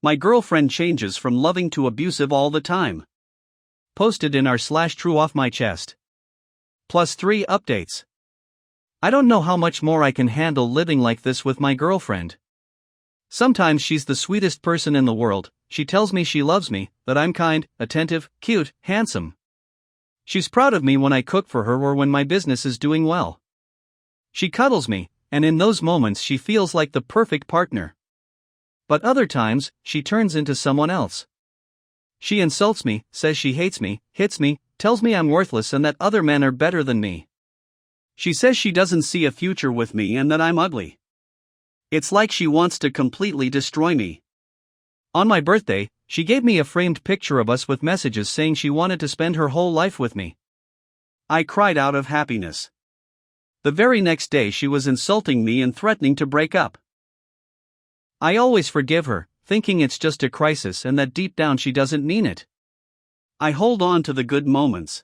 My girlfriend changes from loving to abusive all the time. Posted in r/TrueOffMyChest. +3 updates. I don't know how much more I can handle living like this with my girlfriend. Sometimes she's the sweetest person in the world. She tells me she loves me, that I'm kind, attentive, cute, handsome. She's proud of me when I cook for her or when my business is doing well. She cuddles me, and in those moments she feels like the perfect partner. But other times, she turns into someone else. She insults me, says she hates me, hits me, tells me I'm worthless and that other men are better than me. She says she doesn't see a future with me and that I'm ugly. It's like she wants to completely destroy me. On my birthday, she gave me a framed picture of us with messages saying she wanted to spend her whole life with me. I cried out of happiness. The very next day she was insulting me and threatening to break up. I always forgive her, thinking it's just a crisis and that deep down she doesn't mean it. I hold on to the good moments.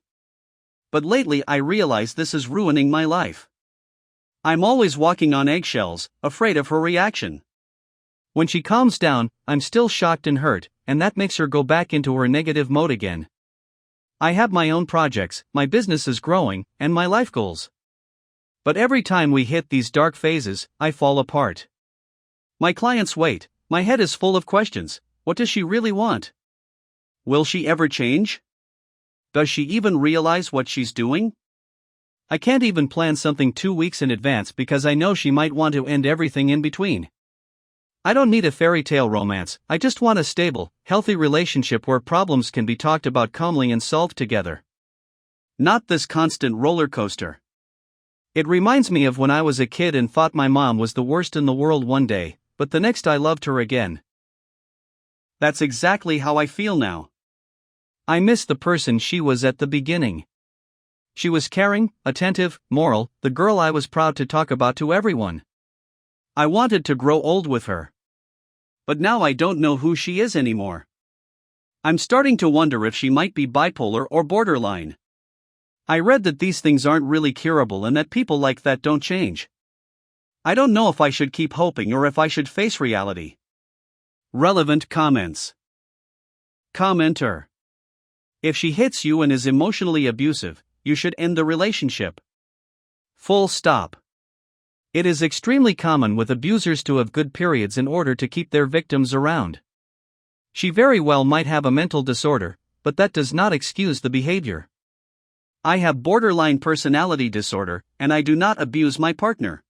But lately I realize this is ruining my life. I'm always walking on eggshells, afraid of her reaction. When she calms down, I'm still shocked and hurt, and that makes her go back into her negative mode again. I have my own projects, my business is growing, and my life goals. But every time we hit these dark phases, I fall apart. My clients wait, my head is full of questions. What does she really want? Will she ever change? Does she even realize what she's doing? I can't even plan something 2 weeks in advance because I know she might want to end everything in between. I don't need a fairy tale romance, I just want a stable, healthy relationship where problems can be talked about calmly and solved together. Not this constant roller coaster. It reminds me of when I was a kid and thought my mom was the worst in the world one day, but the next I loved her again. That's exactly how I feel now. I miss the person she was at the beginning. She was caring, attentive, moral, the girl I was proud to talk about to everyone. I wanted to grow old with her. But now I don't know who she is anymore. I'm starting to wonder if she might be bipolar or borderline. I read that these things aren't really curable and that people like that don't change. I don't know if I should keep hoping or if I should face reality. Relevant comments. Commenter. If she hits you and is emotionally abusive, you should end the relationship. Full stop. It is extremely common with abusers to have good periods in order to keep their victims around. She very well might have a mental disorder, but that does not excuse the behavior. I have borderline personality disorder, and I do not abuse my partner.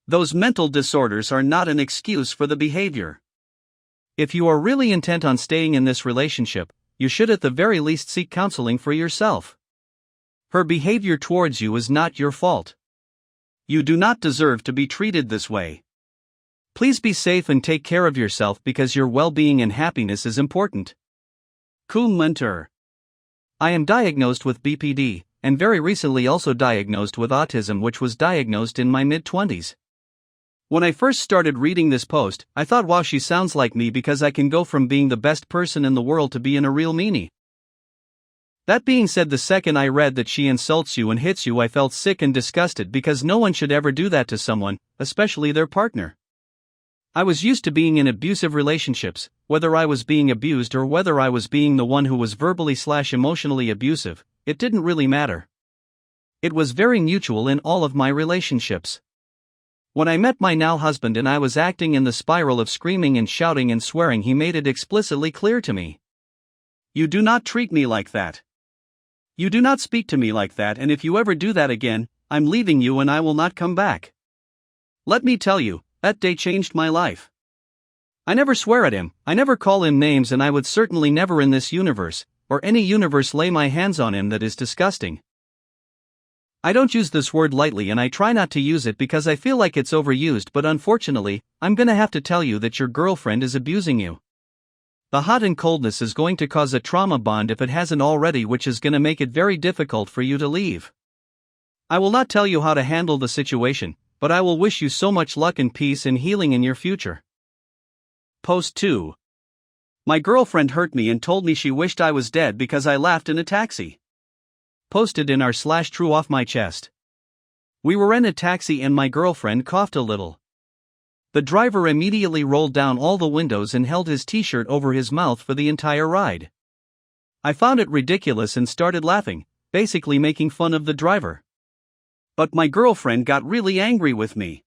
Those mental disorders are not an excuse for the behavior. If you are really intent on staying in this relationship, you should at the very least seek counseling for yourself. Her behavior towards you is not your fault. You do not deserve to be treated this way. Please be safe and take care of yourself because your well-being and happiness is important. Commenter. I am diagnosed with BPD, and very recently also diagnosed with autism, which was diagnosed in my mid-20s. When I first started reading this post, I thought, wow, she sounds like me because I can go from being the best person in the world to being a real meanie. That being said, the second I read that she insults you and hits you, I felt sick and disgusted because no one should ever do that to someone, especially their partner. I was used to being in abusive relationships, whether I was being abused or whether I was being the one who was verbally/emotionally abusive, it didn't really matter. It was very mutual in all of my relationships. When I met my now husband and I was acting in the spiral of screaming and shouting and swearing, he made it explicitly clear to me. You do not treat me like that. You do not speak to me like that, and if you ever do that again, I'm leaving you and I will not come back. Let me tell you, that day changed my life. I never swear at him, I never call him names, and I would certainly never in this universe, or any universe, lay my hands on him. That is disgusting. I don't use this word lightly and I try not to use it because I feel like it's overused, but unfortunately, I'm gonna have to tell you that your girlfriend is abusing you. The hot and coldness is going to cause a trauma bond if it hasn't already, which is gonna make it very difficult for you to leave. I will not tell you how to handle the situation, but I will wish you so much luck and peace and healing in your future. Post 2. My girlfriend hurt me and told me she wished I was dead because I laughed in a taxi. Posted in r/TrueOffMyChest. We were in a taxi and my girlfriend coughed a little. The driver immediately rolled down all the windows and held his t-shirt over his mouth for the entire ride. I found it ridiculous and started laughing, basically making fun of the driver. But my girlfriend got really angry with me.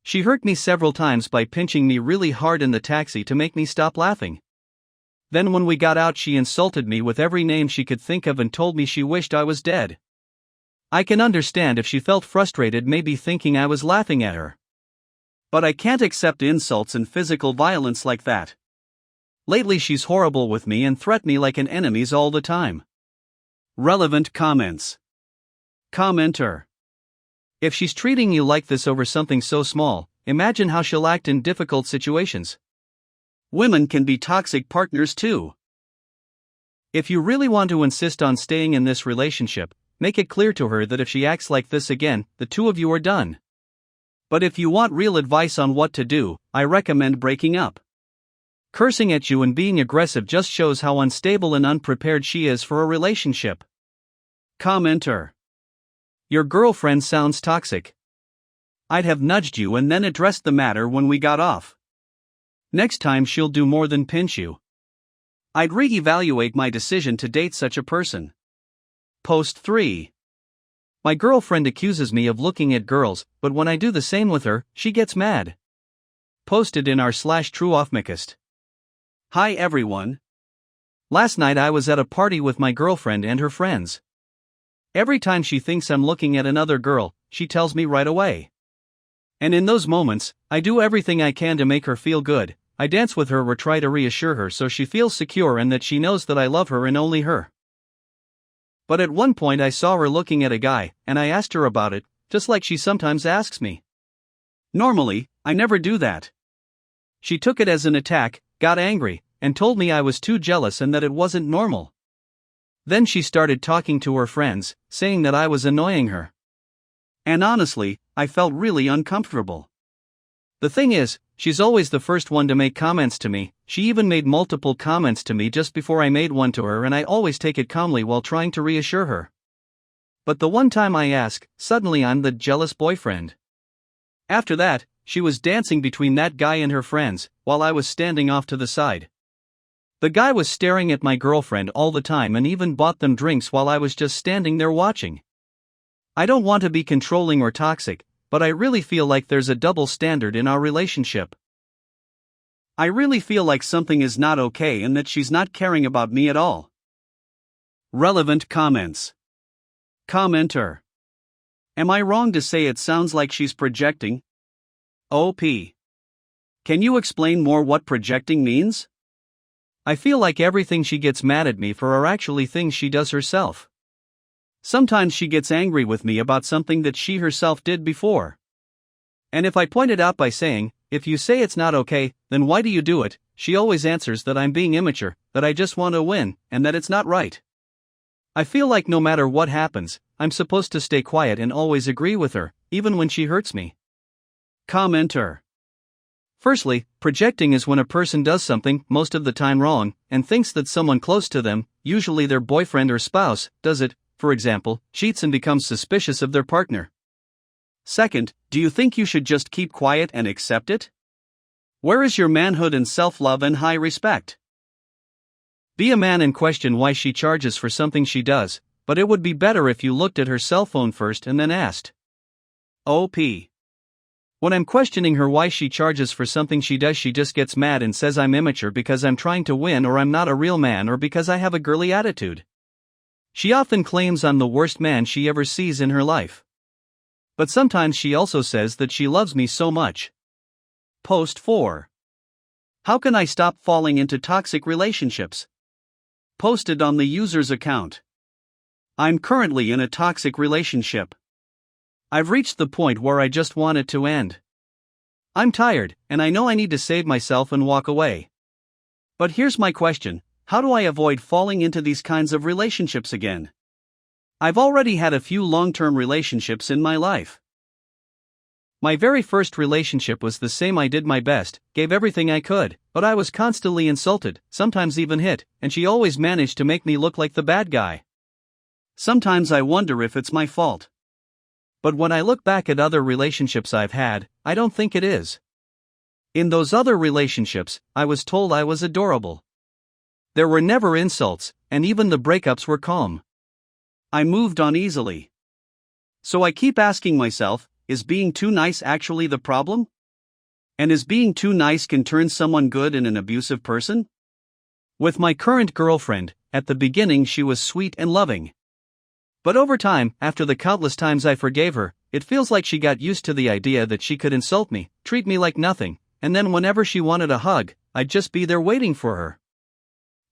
She hurt me several times by pinching me really hard in the taxi to make me stop laughing. Then when we got out, she insulted me with every name she could think of and told me she wished I was dead. I can understand if she felt frustrated, maybe thinking I was laughing at her. But I can't accept insults and physical violence like that. Lately she's horrible with me and threat me like an enemies all the time. Relevant comments. Commenter. If she's treating you like this over something so small, imagine how she'll act in difficult situations. Women can be toxic partners too. If you really want to insist on staying in this relationship, make it clear to her that if she acts like this again, the two of you are done. But if you want real advice on what to do, I recommend breaking up. Cursing at you and being aggressive just shows how unstable and unprepared she is for a relationship. Commenter. Your girlfriend sounds toxic. I'd have nudged you and then addressed the matter when we got off. Next time she'll do more than pinch you. I'd re-evaluate my decision to date such a person. Post 3. My girlfriend accuses me of looking at girls, but when I do the same with her, she gets mad. Posted in our /TrueOffMyChest. Hi everyone. Last night I was at a party with my girlfriend and her friends. Every time she thinks I'm looking at another girl, she tells me right away. And in those moments, I do everything I can to make her feel good. I dance with her or try to reassure her so she feels secure and that she knows that I love her and only her. But at one point I saw her looking at a guy, and I asked her about it, just like she sometimes asks me. Normally, I never do that. She took it as an attack, got angry, and told me I was too jealous and that it wasn't normal. Then she started talking to her friends, saying that I was annoying her. And honestly, I felt really uncomfortable. The thing is, she's always the first one to make comments to me. She even made multiple comments to me just before I made one to her, and I always take it calmly while trying to reassure her. But the one time I ask, suddenly I'm the jealous boyfriend. After that, she was dancing between that guy and her friends, while I was standing off to the side. The guy was staring at my girlfriend all the time and even bought them drinks while I was just standing there watching. I don't want to be controlling or toxic, but I really feel like there's a double standard in our relationship. I really feel like something is not okay and that she's not caring about me at all. Relevant comments. Commenter. Am I wrong to say it sounds like she's projecting? OP. Can you explain more what projecting means? I feel like everything she gets mad at me for are actually things she does herself. Sometimes she gets angry with me about something that she herself did before. And if I point it out by saying, if you say it's not okay, then why do you do it? She always answers that I'm being immature, that I just want to win, and that it's not right. I feel like no matter what happens, I'm supposed to stay quiet and always agree with her, even when she hurts me. Commenter. Firstly, projecting is when a person does something, most of the time wrong, and thinks that someone close to them, usually their boyfriend or spouse, does it, for example, cheats and becomes suspicious of their partner. Second, do you think you should just keep quiet and accept it? Where is your manhood and self-love and high respect? Be a man and question why she charges for something she does, but it would be better if you looked at her cell phone first and then asked. OP. When I'm questioning her why she charges for something she does, she just gets mad and says I'm immature because I'm trying to win, or I'm not a real man, or because I have a girly attitude. She often claims I'm the worst man she ever sees in her life. But sometimes she also says that she loves me so much. Post 4. How can I stop falling into toxic relationships? Posted on the user's account. I'm currently in a toxic relationship. I've reached the point where I just want it to end. I'm tired, and I know I need to save myself and walk away. But here's my question: how do I avoid falling into these kinds of relationships again? I've already had a few long-term relationships in my life. My very first relationship was the same. I did my best, gave everything I could, but I was constantly insulted, sometimes even hit, and she always managed to make me look like the bad guy. Sometimes I wonder if it's my fault. But when I look back at other relationships I've had, I don't think it is. In those other relationships, I was told I was adorable. There were never insults, and even the breakups were calm. I moved on easily. So I keep asking myself, is being too nice actually the problem? And is being too nice can turn someone good in an abusive person? With my current girlfriend, at the beginning she was sweet and loving. But over time, after the countless times I forgave her, it feels like she got used to the idea that she could insult me, treat me like nothing, and then whenever she wanted a hug, I'd just be there waiting for her.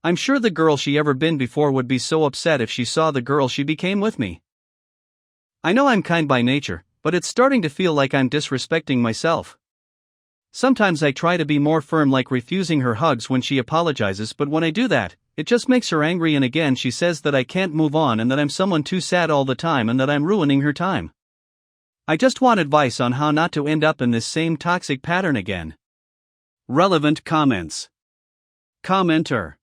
I'm sure the girl she ever been before would be so upset if she saw the girl she became with me. I know I'm kind by nature, but it's starting to feel like I'm disrespecting myself. Sometimes I try to be more firm, like refusing her hugs when she apologizes, but when I do that, it just makes her angry, and again she says that I can't move on and that I'm someone too sad all the time and that I'm ruining her time. I just want advice on how not to end up in this same toxic pattern again. Relevant comments. Commenter.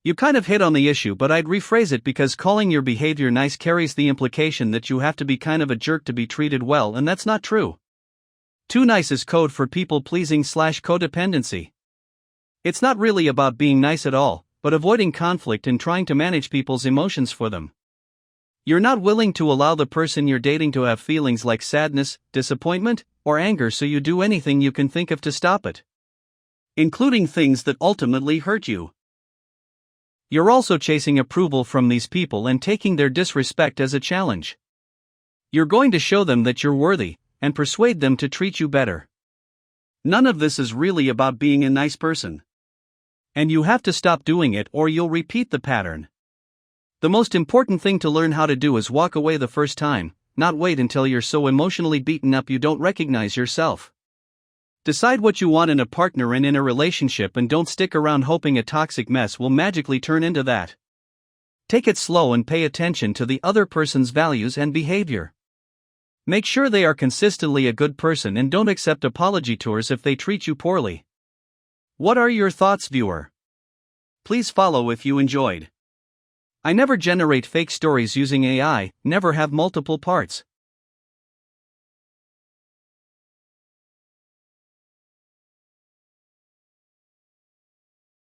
You kind of hit on the issue, but I'd rephrase it because calling your behavior nice carries the implication that you have to be kind of a jerk to be treated well, and that's not true. Too nice is code for people-pleasing/codependency. It's not really about being nice at all, but avoiding conflict and trying to manage people's emotions for them. You're not willing to allow the person you're dating to have feelings like sadness, disappointment, or anger, so you do anything you can think of to stop it, including things that ultimately hurt you. You're also chasing approval from these people and taking their disrespect as a challenge. You're going to show them that you're worthy, and persuade them to treat you better. None of this is really about being a nice person. And you have to stop doing it or you'll repeat the pattern. The most important thing to learn how to do is walk away the first time, not wait until you're so emotionally beaten up you don't recognize yourself. Decide what you want in a partner and in a relationship, and don't stick around hoping a toxic mess will magically turn into that. Take it slow and pay attention to the other person's values and behavior. Make sure they are consistently a good person and don't accept apology tours if they treat you poorly. What are your thoughts, viewer? Please follow if you enjoyed. I never generate fake stories using AI, never have multiple parts.